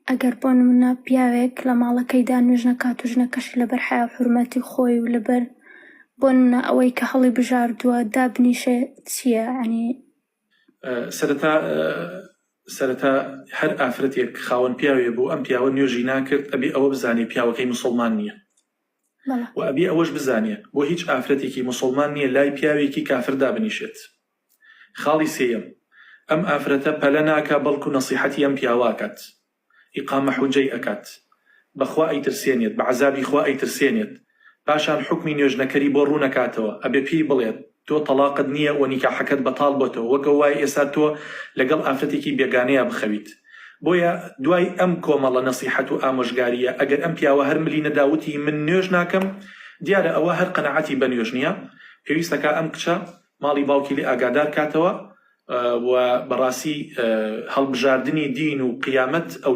ئەگەر بۆ نمونە پیاوێک لە ماڵەکەیدا نوێژ نەکات و ژنەکەشی لەبەر حیا و حورمەتی خۆی و لەبەر بۆ نمونە ئەوەی کە هەڵی بژاردووە دابنیشێ چییە؟ ینی سەرەتا هەر ئافرەتێک خاوەن پیاوێ بوو ئەم پیاوە نوێژی ناکرد ئەبێ ئەوە بزانێ پیاوەکەی موسڵمان نییە و ئەبێ ئەوەش بزانێ بۆ هیچ ئافرەتێکی موسڵمان نییە لای پیاوێکی کافر دابنیشێت. خاڵی سێیەم ئەم ئافرەتە پەلە ناکا بەڵکو نەسیحەتی ئەم پیاواکات، ئیقامە حوجەی ئەکات، بەخوا ئەیترسێنێت، بە عەزابی خوا ئەیترسێنێت، پاشان حکمی نوێژنەکەری بۆ ڕوو نەکاتەوە، ئەبێ پێی بڵێت تۆ تەلاقت نییە و نیکاحەکەت بەتاڵ بۆتەوە، وەکە وای ئێستا تۆ لەگەڵ ئافرەتێکی بێگانەیە بخەویت. بۆیە دوای ئەم کۆمەڵە نەسیحەت و ئامۆژگاریە ئەگەر ئەم پیاوە هەر ملی نەداوتی من نوێژ ناکەم، دیارە ئەوە هەر قەنەعەتی بە نوێژ نییە، پێویستەکە ئەم کچە ماڵی باوکی لێ ئاگادار کاتەوە و بەڕاستی هەڵبژاردننی دین و قیامەت ئەو